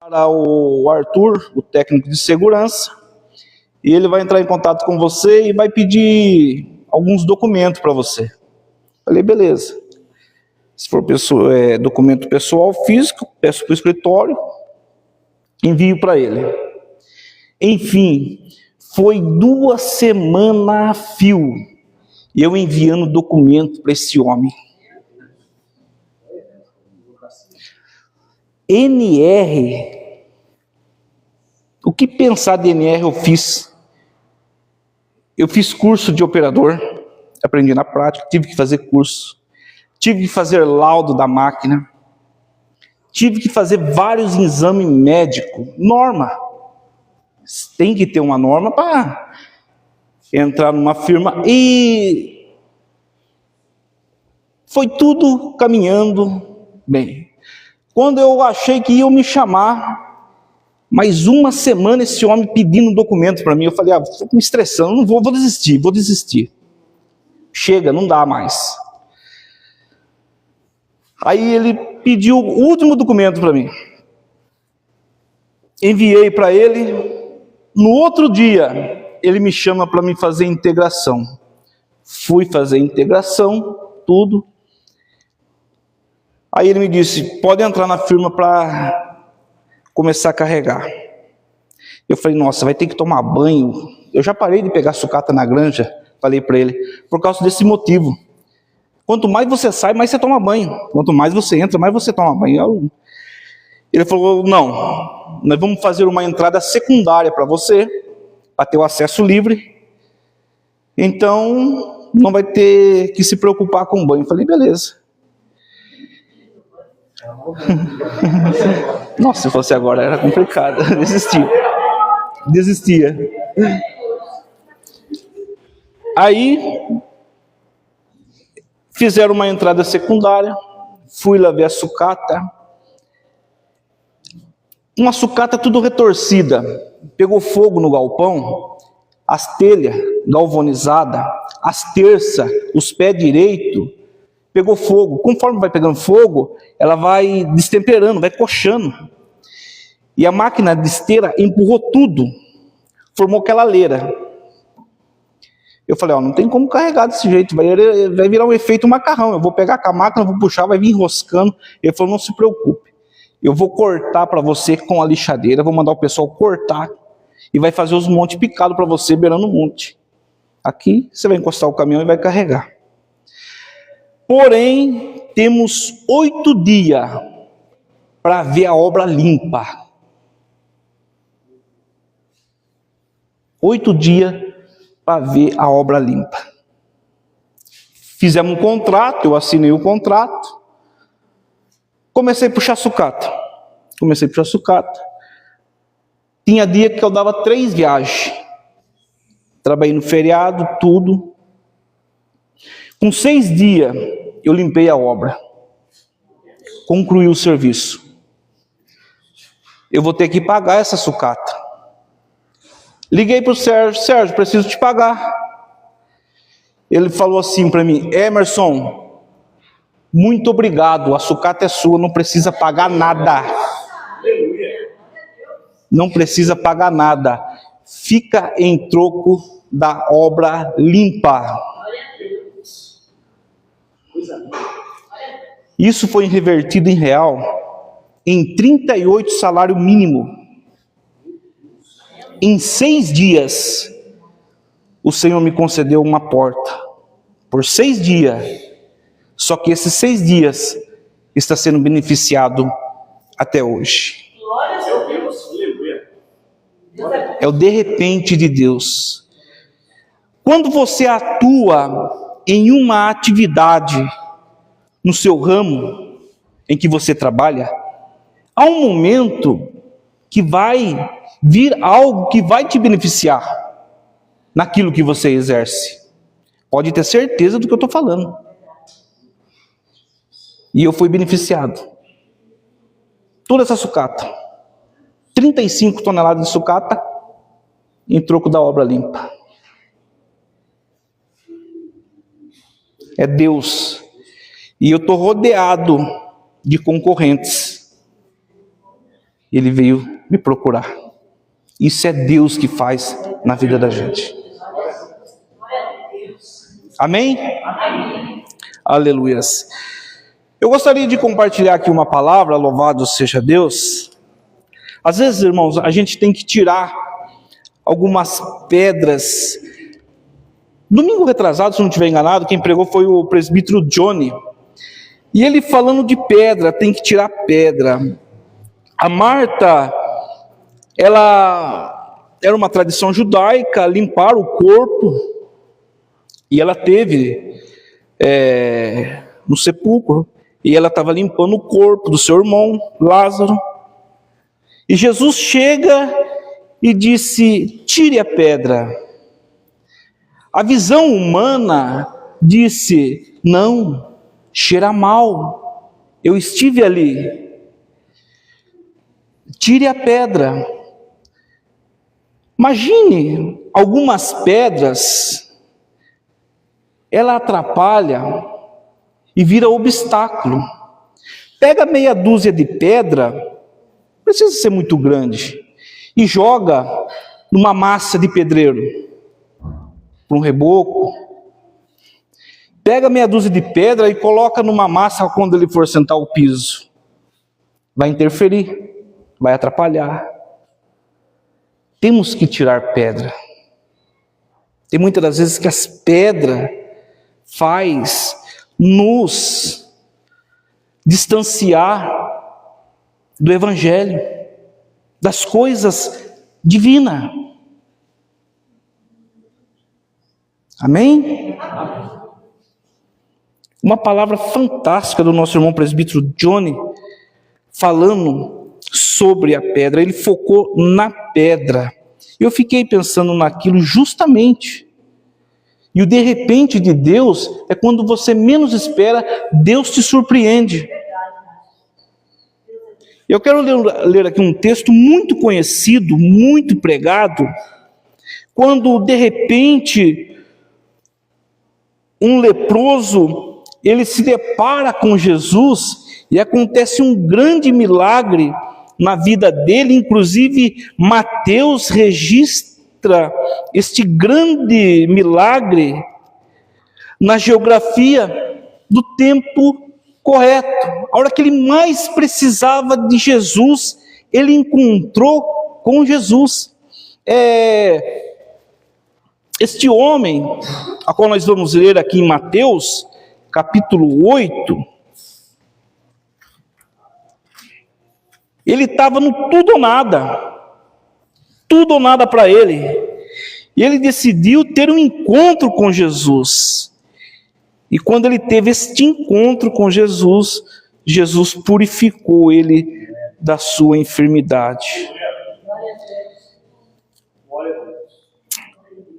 Para o Arthur, o técnico de segurança, e ele vai entrar em contato com você e vai pedir alguns documentos para você. Falei, beleza. Se for documento pessoal físico, peço para o escritório, envio para ele. Enfim, foi 2 semanas a fio, e eu enviando documento para esse homem. NR, o que pensar de NR eu fiz? Eu fiz curso de operador, aprendi na prática, tive que fazer curso, tive que fazer laudo da máquina, tive que fazer vários exames médicos, norma. Tem que ter uma norma para entrar numa firma, e foi tudo caminhando bem. Quando eu achei que iam me chamar, mais 1 semana esse homem pedindo documento para mim, eu falei, estou me estressando, não vou desistir. Chega, não dá mais. Aí ele pediu o último documento para mim. Enviei para ele. No outro dia, ele me chama para me fazer integração. Fui fazer integração, tudo. Aí ele me disse, pode entrar na firma para começar a carregar. Eu falei, nossa, vai ter que tomar banho. Eu já parei de pegar sucata na granja, falei para ele, por causa desse motivo. Quanto mais você sai, mais você toma banho. Quanto mais você entra, mais você toma banho. Ele falou, não, nós vamos fazer uma entrada secundária para você, para ter o acesso livre. Então, não vai ter que se preocupar com o banho. Eu falei, beleza. Nossa, se fosse agora era complicado. Desistia. Aí fizeram uma entrada secundária, fui lá ver a sucata. Uma sucata tudo retorcida, pegou fogo no galpão, as telhas galvanizadas, as terças, os pés direitos, pegou fogo. Conforme vai pegando fogo, ela vai destemperando, vai coxando. E a máquina de esteira empurrou tudo, formou aquela leira. Eu falei, não tem como carregar desse jeito, vai virar um efeito macarrão. Eu vou pegar com a máquina, vou puxar, vai vir enroscando. Ele falou, não se preocupe, eu vou cortar para você com a lixadeira, vou mandar o pessoal cortar e vai fazer os montes picados para você, beirando o monte. Aqui você vai encostar o caminhão e vai carregar. Porém, temos 8 dias para ver a obra limpa. 8 dias para ver a obra limpa. Fizemos um contrato, eu assinei o contrato. Comecei a puxar sucata. Tinha dia que eu dava 3 viagens. Trabalhei no feriado, tudo. Com 6 dias, eu limpei a obra. Concluí o serviço. Eu vou ter que pagar essa sucata. Liguei para o Sérgio, preciso te pagar. Ele falou assim para mim, Emerson, muito obrigado, a sucata é sua, não precisa pagar nada. Não precisa pagar nada. Fica em troco da obra limpa. Isso foi revertido em real em 38 salário mínimo. Em 6 dias, o Senhor me concedeu uma porta. Por 6 dias. Só que esses 6 dias está sendo beneficiado até hoje. É o de repente de Deus. Quando você atua em uma atividade, no seu ramo em que você trabalha, há um momento que vai vir algo que vai te beneficiar naquilo que você exerce. Pode ter certeza do que eu estou falando. E eu fui beneficiado. Toda essa sucata, 35 toneladas de sucata, em troco da obra limpa. É Deus. E eu estou rodeado de concorrentes. ele veio me procurar. Isso é Deus que faz na vida da gente. Amém? Aleluias. Eu gostaria de compartilhar aqui uma palavra, louvado seja Deus. Às vezes, irmãos, a gente tem que tirar algumas pedras. Domingo retrasado, se não estiver enganado, quem pregou foi o presbítero Johnny. E ele falando de pedra, tem que tirar pedra. A Marta, ela era uma tradição judaica, limpar o corpo. E ela teve no sepulcro, e ela estava limpando o corpo do seu irmão, Lázaro. E Jesus chega e disse: tire a pedra. A visão humana disse: não, cheira mal, eu estive ali. Tire a pedra. Imagine algumas pedras, ela atrapalha e vira obstáculo. Pega meia dúzia de pedra, não precisa ser muito grande, e joga numa massa de pedreiro, para um reboco. Pega meia dúzia de pedra e coloca numa massa quando ele for sentar o piso. Vai interferir, vai atrapalhar. Temos que tirar pedra. Tem muitas das vezes que as pedras faz nos distanciar do Evangelho, das coisas divinas. Amém? Uma palavra fantástica do nosso irmão presbítero Johnny, falando sobre a pedra. Ele focou na pedra. Eu fiquei pensando naquilo justamente. E o de repente de Deus é quando você menos espera, Deus te surpreende. Eu quero ler aqui um texto muito conhecido, muito pregado, quando de repente um leproso, ele se depara com Jesus e acontece um grande milagre na vida dele. Inclusive Mateus registra este grande milagre na geografia do tempo correto. A hora que ele mais precisava de Jesus, ele encontrou com Jesus. Este homem, a qual nós vamos ler aqui em Mateus, capítulo 8, ele estava no tudo ou nada para ele, e ele decidiu ter um encontro com Jesus. E quando ele teve este encontro com Jesus, Jesus purificou ele da sua enfermidade.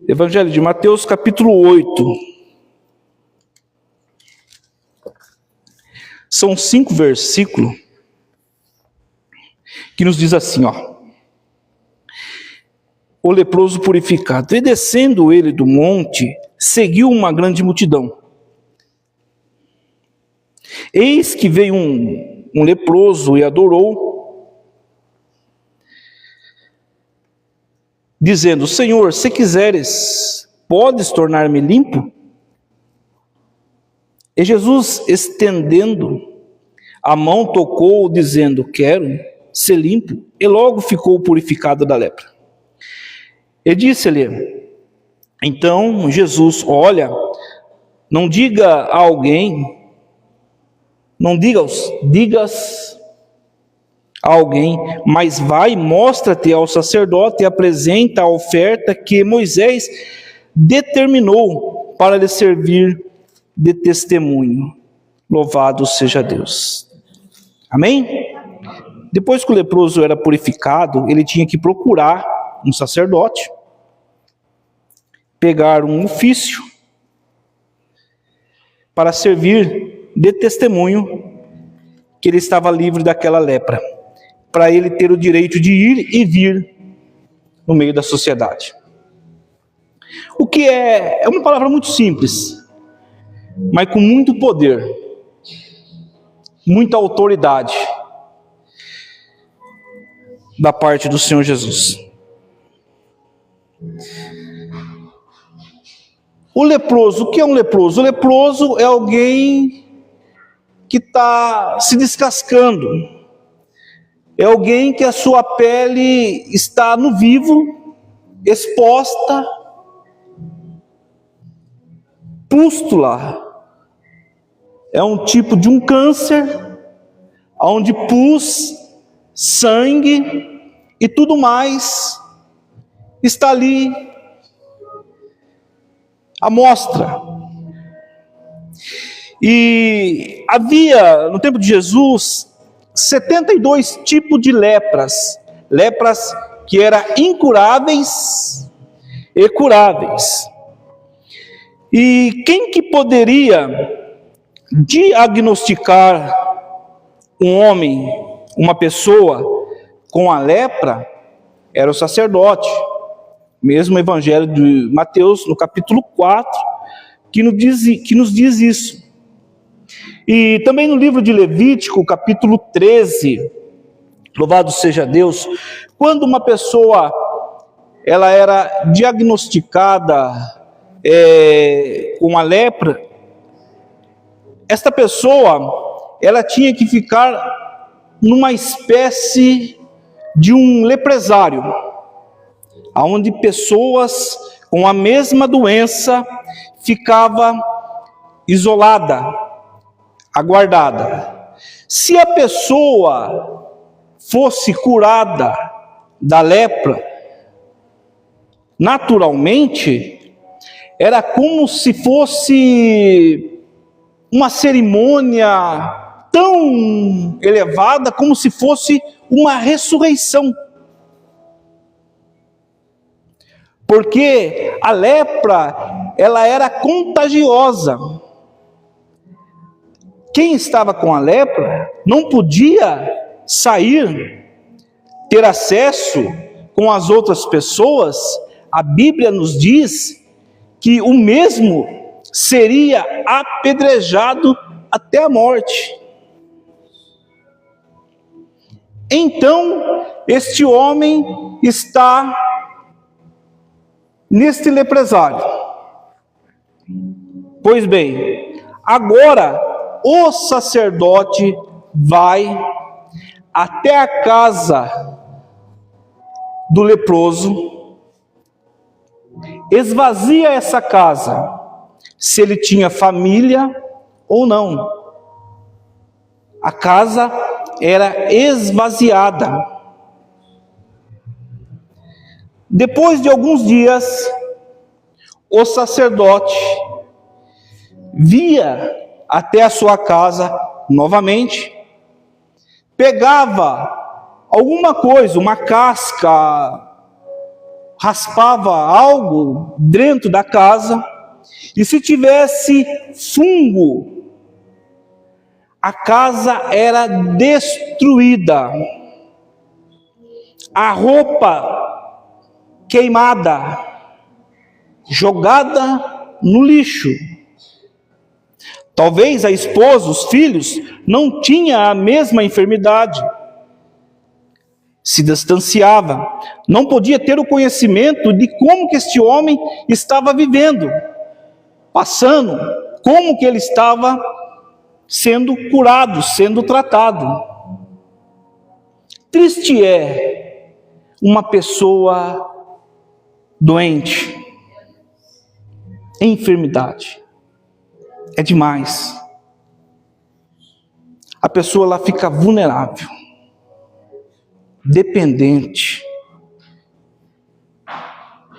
Evangelho de Mateus, capítulo 8. São 5 versículos que nos diz assim, ó: o leproso purificado. E descendo ele do monte, seguiu uma grande multidão. Eis que veio um leproso e adorou, dizendo: Senhor, se quiseres, podes tornar-me limpo? E Jesus, estendendo a mão, tocou, dizendo: quero ser limpo. E logo ficou purificado da lepra. E disse-lhe então Jesus: olha, não diga a alguém, digas a alguém, mas vai, mostra-te ao sacerdote e apresenta a oferta que Moisés determinou para lhe servir de testemunho. Louvado seja Deus. Amém? Depois que o leproso era purificado, ele tinha que procurar um sacerdote, pegar um ofício para servir de testemunho que ele estava livre daquela lepra, para ele ter o direito de ir e vir no meio da sociedade. O que é uma palavra muito simples, mas com muito poder, muita autoridade. da parte do Senhor Jesus. O leproso, o que é um leproso? O leproso é alguém que está se descascando. É alguém que a sua pele está no vivo, exposta, pústula. É um tipo de um câncer, onde pus, sangue e tudo mais está ali à mostra. E havia, no tempo de Jesus, 72 tipos de lepras. Lepras que eram incuráveis e curáveis. E quem que poderia diagnosticar um homem, uma pessoa com a lepra? Era o sacerdote. Mesmo o Evangelho de Mateus, no capítulo 4, que nos diz isso. E também no livro de Levítico, capítulo 13, louvado seja Deus, quando uma pessoa ela era diagnosticada com a lepra, esta pessoa ela tinha que ficar numa espécie de um lepresário, onde pessoas com a mesma doença ficava isolada, aguardada. Se a pessoa fosse curada da lepra, naturalmente, era como se fosse uma cerimônia tão elevada, como se fosse uma ressurreição. Porque a lepra, ela era contagiosa. Quem estava com a lepra não podia sair, ter acesso com as outras pessoas. A Bíblia nos diz que o mesmo seria apedrejado até a morte. Então, este homem está neste leprosário. Pois bem, agora o sacerdote vai até a casa do leproso, esvazia essa casa, se ele tinha família ou não. A casa era esvaziada. Depois de alguns dias, o sacerdote via até a sua casa novamente, pegava alguma coisa, uma casca, raspava algo dentro da casa, e se tivesse fungo, a casa era destruída, a roupa queimada, jogada no lixo. Talvez a esposa, os filhos, não tinham a mesma enfermidade. Se distanciava, não podia ter o conhecimento de como que este homem estava vivendo, passando, como que ele estava sendo curado, sendo tratado. Triste é uma pessoa doente, em enfermidade. É demais. A pessoa lá fica vulnerável, dependente.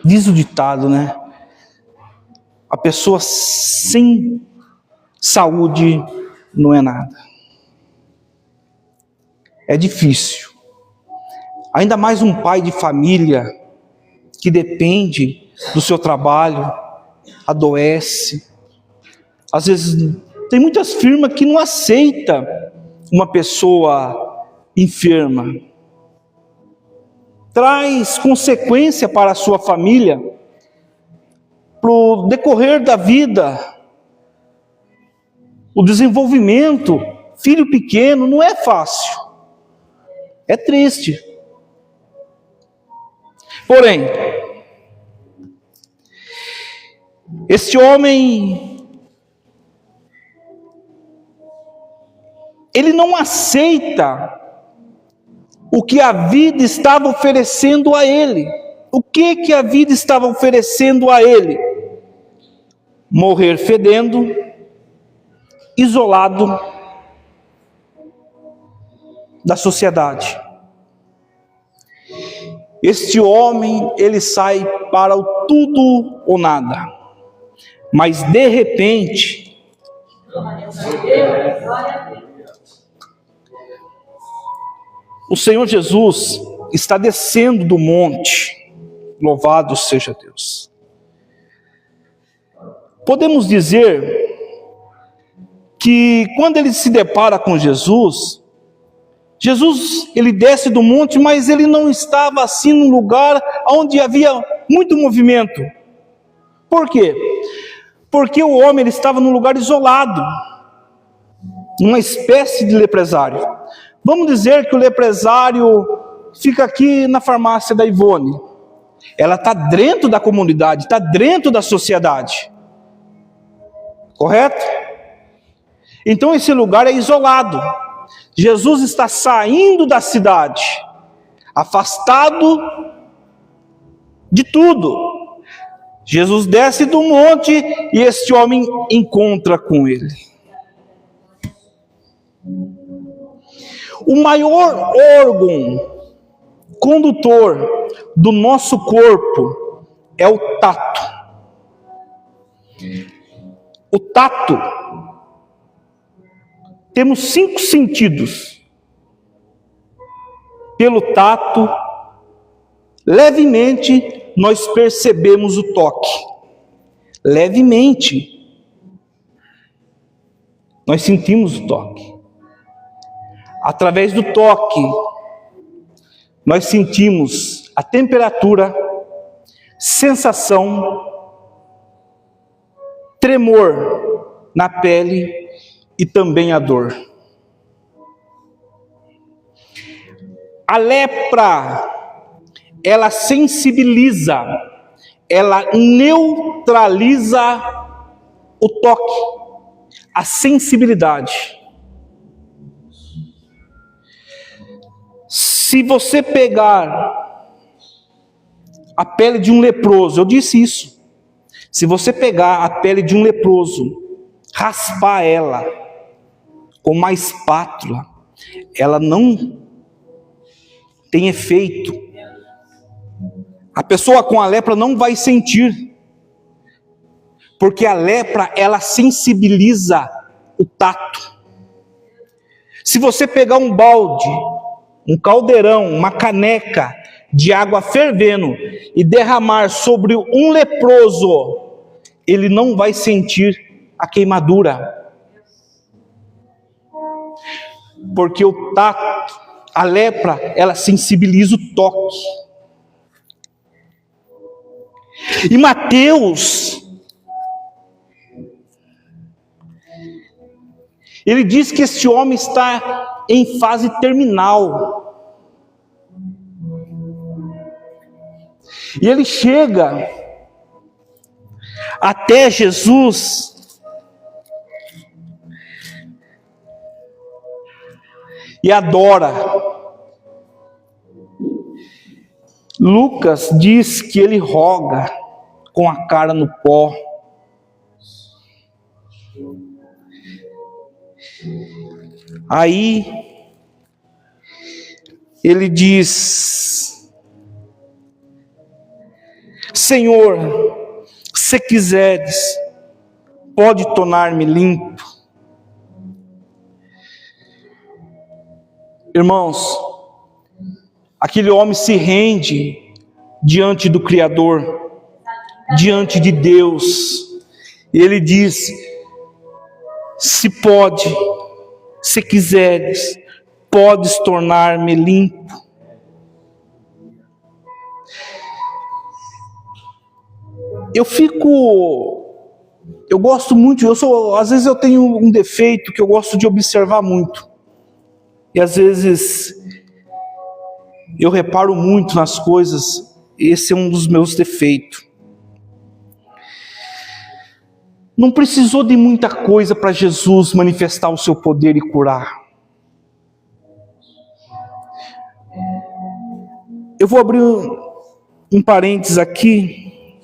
Diz o ditado, né? A pessoa sem saúde não é nada. É difícil. Ainda mais um pai de família que depende do seu trabalho, adoece. Às vezes, tem muitas firmas que não aceitam uma pessoa enferma. Traz consequência para a sua família, para o decorrer da vida. O desenvolvimento, filho pequeno, não é fácil. É triste. Porém, este homem, ele não aceita o que a vida estava oferecendo a ele. O que a vida estava oferecendo a ele? Morrer fedendo, isolado da sociedade. Este homem, ele sai para o tudo ou nada. Mas de repente, o Senhor Jesus está descendo do monte. Louvado seja Deus. Podemos dizer que quando ele se depara com Jesus, ele desce do monte, mas ele não estava assim num lugar onde havia muito movimento. Por quê? Porque o homem ele estava num lugar isolado, numa espécie de leprosário. Vamos dizer que o leprosário fica aqui na farmácia da Ivone. Ela está dentro da comunidade, está dentro da sociedade. Correto? Então esse lugar é isolado. Jesus está saindo da cidade, afastado de tudo. Jesus desce do monte e este homem encontra com ele. O maior órgão condutor do nosso corpo é o tato. O tato. Temos 5 sentidos. Pelo tato, levemente, nós percebemos o toque. Levemente, nós sentimos o toque. Através do toque, nós sentimos a temperatura, sensação, tremor na pele e também a dor. A lepra, ela sensibiliza, ela neutraliza o toque, a sensibilidade. Se você pegar a pele de um leproso, eu disse isso. Se você pegar a pele de um leproso, raspar ela com uma espátula, ela não tem efeito. A pessoa com a lepra não vai sentir, porque a lepra, ela sensibiliza o tato. Se você pegar um balde, um caldeirão, uma caneca de água fervendo e derramar sobre um leproso, ele não vai sentir a queimadura, porque o tato, a lepra, ela sensibiliza o toque. E Mateus, ele diz que esse homem está em fase terminal, e ele chega até Jesus e adora. Lucas diz que ele roga com a cara no pó. Aí ele diz: Senhor, se quiseres, pode tornar-me limpo. Irmãos, aquele homem se rende diante do Criador, diante de Deus, e ele diz: se pode, se quiseres, podes tornar-me limpo. Eu gosto muito, às vezes eu tenho um defeito que eu gosto de observar muito. E às vezes eu reparo muito nas coisas esse é um dos meus defeitos. Não precisou de muita coisa para Jesus manifestar o seu poder e curar. Eu vou abrir um parênteses aqui.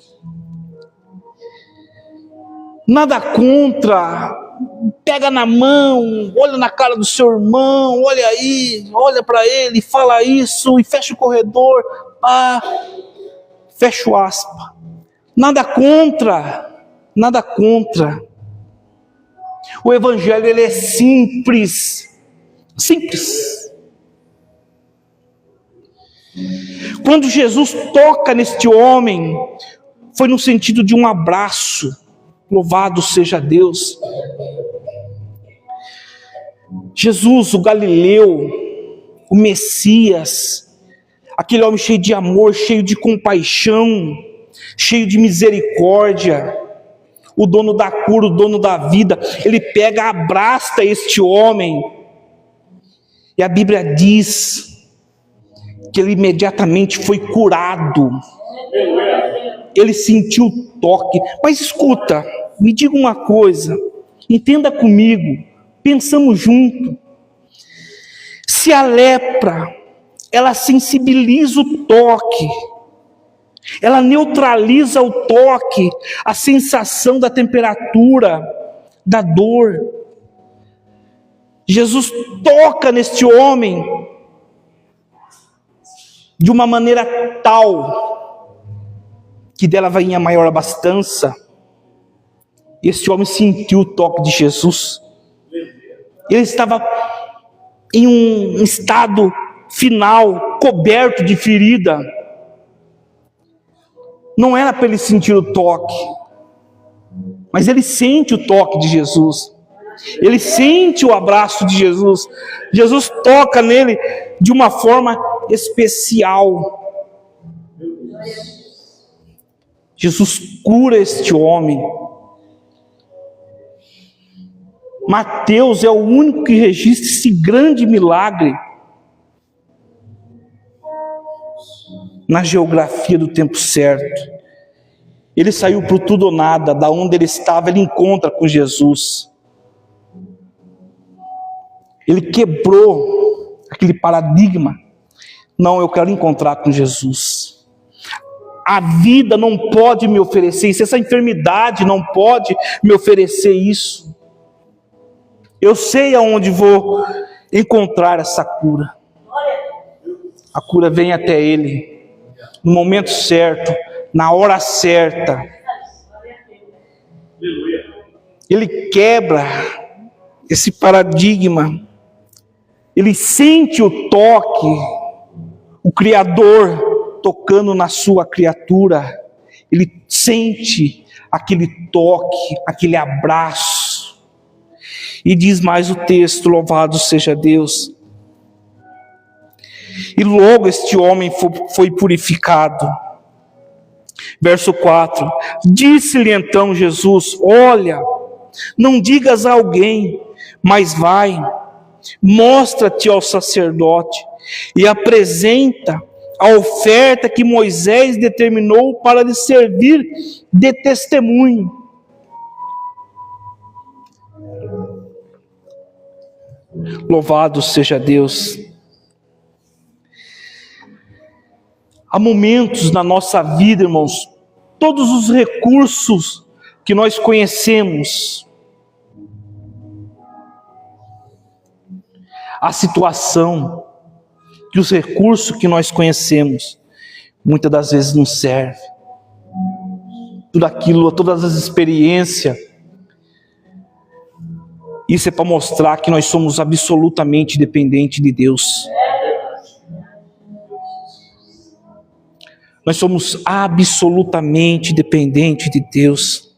Nada contra, pega na mão, olha na cara do seu irmão, olha aí, olha para ele, fala isso e fecha o corredor, fecha o aspa. Nada contra. Nada contra. O evangelho ele é simples. Simples. Quando Jesus toca neste homem, foi no sentido de um abraço. Louvado seja Deus. Jesus, o Galileu, o Messias, aquele homem cheio de amor, cheio de compaixão, cheio de misericórdia, o dono da cura, o dono da vida, ele pega, abraça este homem, e a Bíblia diz que ele imediatamente foi curado, ele sentiu o toque. Mas escuta, me diga uma coisa, entenda comigo, pensamos junto. Se a lepra, ela sensibiliza o toque, ela neutraliza o toque, a sensação da temperatura, da dor. Jesus toca neste homem de uma maneira tal que dela vai a maior abastança. Este homem sentiu o toque de Jesus. Ele estava em um estado final, coberto de ferida. Não era para ele sentir o toque, mas ele sente o toque de Jesus. Ele sente o abraço de Jesus. Jesus toca nele de uma forma especial. Jesus cura este homem. Mateus é o único que registra esse grande milagre na geografia do tempo certo. Ele saiu para o tudo ou nada, da onde ele estava, ele encontra com Jesus. Ele quebrou aquele paradigma. Não, eu quero encontrar com Jesus. A vida não pode me oferecer isso, essa enfermidade não pode me oferecer isso. Eu sei aonde vou encontrar essa cura. A cura vem até ele, no momento certo, na hora certa. Ele quebra esse paradigma. Ele sente o toque, o Criador tocando na sua criatura. Ele sente aquele toque, aquele abraço. E diz mais o texto, louvado seja Deus. E logo este homem foi purificado. Verso 4. Disse-lhe então Jesus: olha, não digas a alguém, mas vai, mostra-te ao sacerdote e apresenta a oferta que Moisés determinou para lhe servir de testemunho. Louvado seja Deus. Há momentos na nossa vida, irmãos, todos os recursos que nós conhecemos, a situação, que os recursos que nós conhecemos, muitas das vezes não servem. Tudo aquilo, todas as experiências, isso é para mostrar que nós somos absolutamente dependentes de Deus. Nós somos absolutamente dependentes de Deus.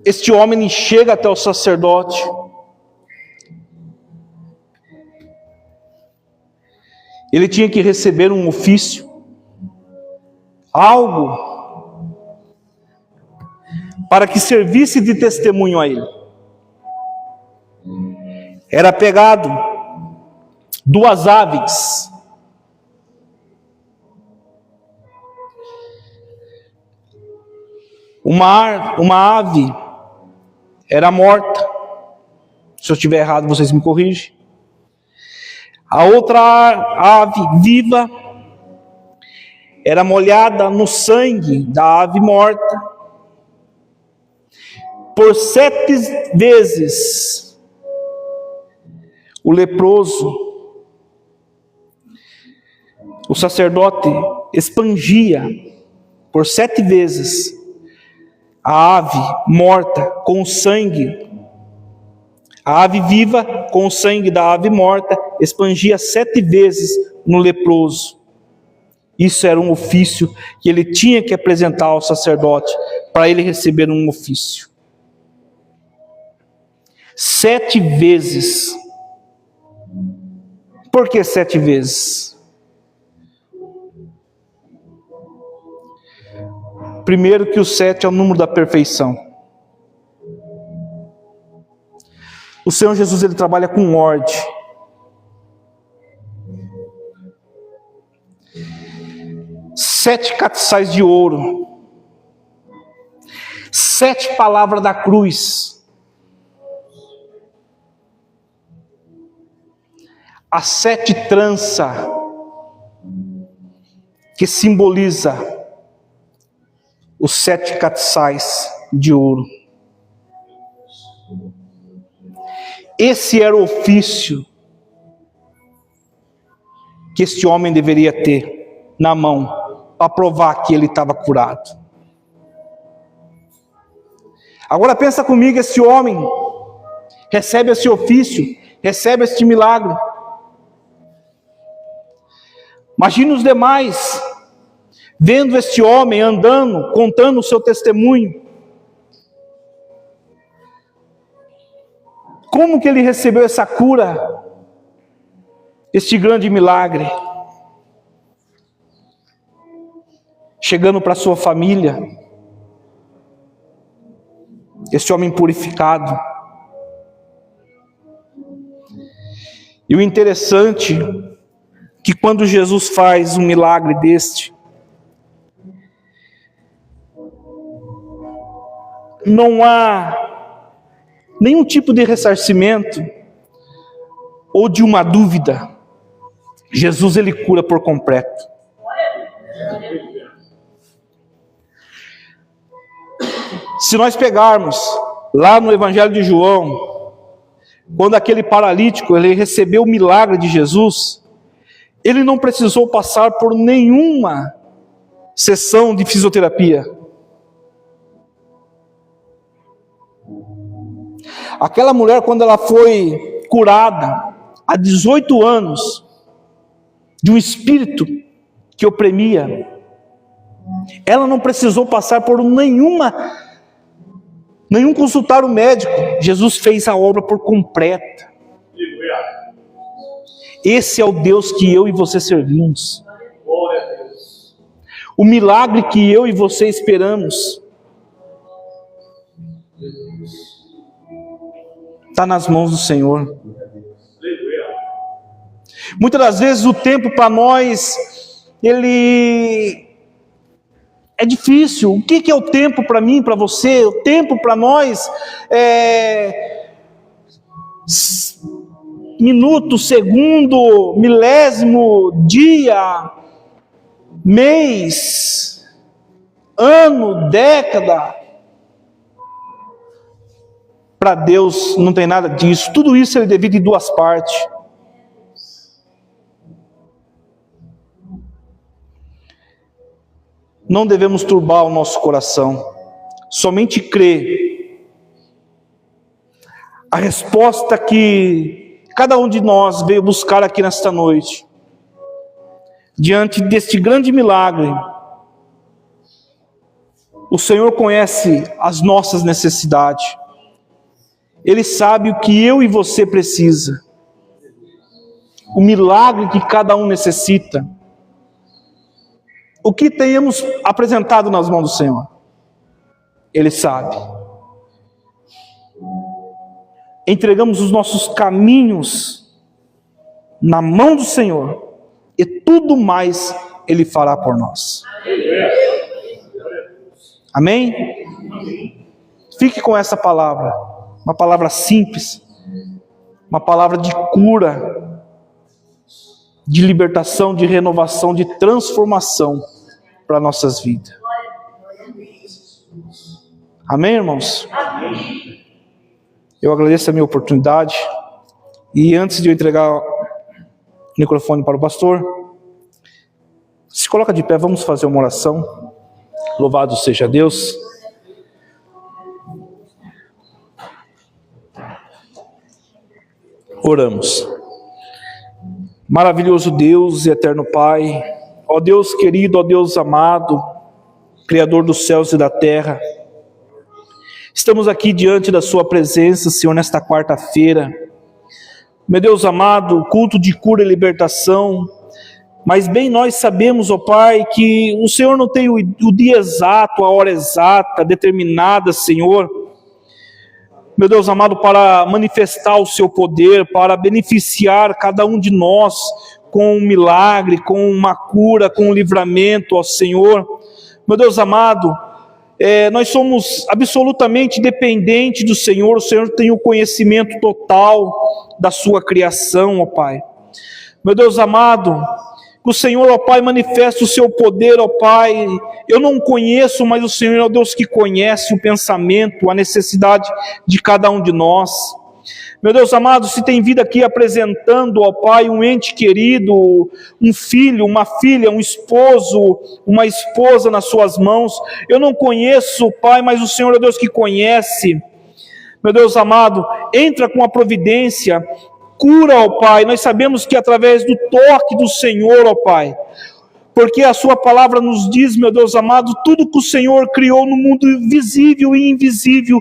Este homem chega até o sacerdote. Ele tinha que receber um ofício, algo para que servisse de testemunho a ele. Era pegado 2 aves. Uma ave era morta. Se eu estiver errado, vocês me corrigem. A outra ave viva era molhada no sangue da ave morta. Por 7 vezes o leproso, o sacerdote expangia por 7 vezes a ave morta com o sangue. A ave viva com o sangue da ave morta expangia 7 vezes no leproso. Isso era um ofício que ele tinha que apresentar ao sacerdote para ele receber um ofício. 7 vezes. Por que 7 vezes? Primeiro que o 7 é o número da perfeição. O Senhor Jesus, ele trabalha com ordem. Sete castiçais de ouro. 7 palavras da cruz. As 7 tranças que simboliza os 7 castiçais de ouro. Esse era o ofício que este homem deveria ter na mão para provar que ele estava curado. Agora pensa comigo, esse homem recebe esse ofício, recebe este milagre. Imagine os demais vendo este homem andando, contando o seu testemunho. Como que ele recebeu essa cura? Este grande milagre? Chegando para sua família, este homem purificado. E o interessante que quando Jesus faz um milagre deste, não há nenhum tipo de ressarcimento ou de uma dúvida. Jesus, ele cura por completo. Se nós pegarmos lá no Evangelho de João, quando aquele paralítico ele recebeu o milagre de Jesus, ele não precisou passar por nenhuma sessão de fisioterapia. Aquela mulher, quando ela foi curada há 18 anos de um espírito que oprimia, ela não precisou passar por nenhum consultar o médico. Jesus fez a obra por completa. Esse é o Deus que eu e você servimos. O milagre que eu e você esperamos está nas mãos do Senhor. Muitas das vezes o tempo para nós, ele é difícil. O que é o tempo para mim, para você? O tempo para nós é minuto, segundo, milésimo, dia, mês, ano, década. Para Deus não tem nada disso. Tudo isso ele divide em 2 partes. Não devemos turbar o nosso coração. Somente crer. A resposta que cada um de nós veio buscar aqui nesta noite, diante deste grande milagre, o Senhor conhece as nossas necessidades. Ele sabe o que eu e você precisa. O milagre que cada um necessita. O que tenhamos apresentado nas mãos do Senhor. Ele sabe. Entregamos os nossos caminhos na mão do Senhor, e tudo mais Ele fará por nós. Amém? Fique com essa palavra, uma palavra simples, uma palavra de cura, de libertação, de renovação, de transformação para nossas vidas. Amém, irmãos? Eu agradeço a minha oportunidade. E antes de eu entregar o microfone para o pastor, se coloca de pé, vamos fazer uma oração. Louvado seja Deus. Oramos. Maravilhoso Deus e eterno Pai, ó Deus querido, ó Deus amado, Criador dos céus e da terra, estamos aqui diante da sua presença, Senhor, nesta quarta-feira. Meu Deus amado, culto de cura e libertação, mas bem nós sabemos, ó Pai, que o Senhor não tem o dia exato, a hora exata, determinada, Senhor, meu Deus amado, para manifestar o seu poder, para beneficiar cada um de nós com um milagre, com uma cura, com um livramento, ó Senhor. Meu Deus amado, nós somos absolutamente dependentes do Senhor. O Senhor tem o conhecimento total da sua criação, ó Pai. Meu Deus amado, que o Senhor, ó Pai, manifeste o seu poder, ó Pai. Eu não conheço, mas o Senhor é o Deus que conhece o pensamento, a necessidade de cada um de nós. Meu Deus amado, se tem vida aqui apresentando, ó Pai, um ente querido, um filho, uma filha, um esposo, uma esposa nas suas mãos, eu não conheço, Pai, mas o Senhor é o Deus que conhece. Meu Deus amado, entra com a providência, cura, ó Pai. Nós sabemos que através do toque do Senhor, ó Pai, porque a sua palavra nos diz, meu Deus amado, tudo que o Senhor criou no mundo visível e invisível,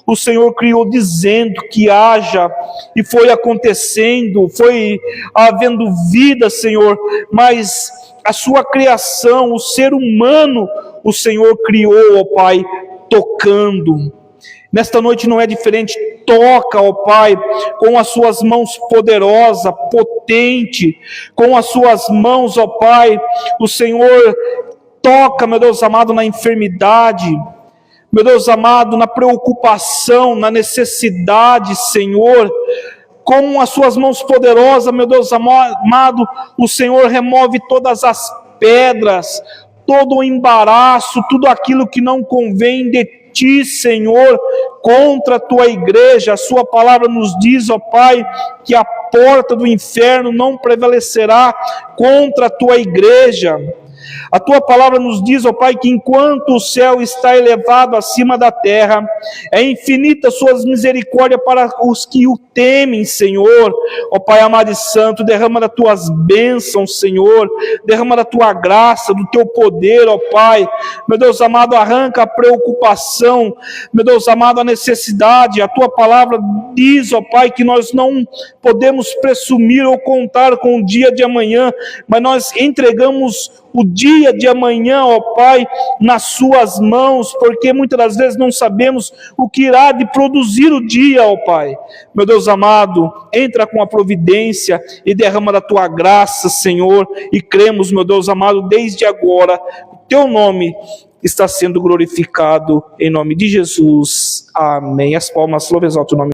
o Senhor criou dizendo que haja, e foi acontecendo, foi havendo vida, Senhor, mas a sua criação, o ser humano, o Senhor criou, ó Pai, tocando. Nesta noite não é diferente. Toca, ó Pai, com as suas mãos poderosas, potente, com as suas mãos, ó Pai, o Senhor toca, meu Deus amado, na enfermidade, meu Deus amado, na preocupação, na necessidade, Senhor. Com as suas mãos poderosas, meu Deus amado, o Senhor remove todas as pedras, todo o embaraço, tudo aquilo que não convém de ti, Senhor, contra a tua igreja. A sua palavra nos diz, ó Pai, que a porta do inferno não prevalecerá contra a tua igreja. A tua palavra nos diz, ó Pai, que enquanto o céu está elevado acima da terra, é infinita as suas misericórdias para os que o temem, Senhor. Ó Pai amado e santo, derrama das tuas bênçãos, Senhor, derrama da tua graça, do teu poder, ó Pai. Meu Deus amado, arranca a preocupação, meu Deus amado, a necessidade. A tua palavra diz, ó Pai, que nós não podemos presumir ou contar com o dia de amanhã, mas nós entregamos o dia de amanhã, ó Pai, nas suas mãos, porque muitas das vezes não sabemos o que irá de produzir o dia, ó Pai. Meu Deus amado, entra com a providência e derrama da tua graça, Senhor, e cremos, meu Deus amado, desde agora, o teu nome está sendo glorificado, em nome de Jesus. Amém. As palmas, louve e exalte o nome.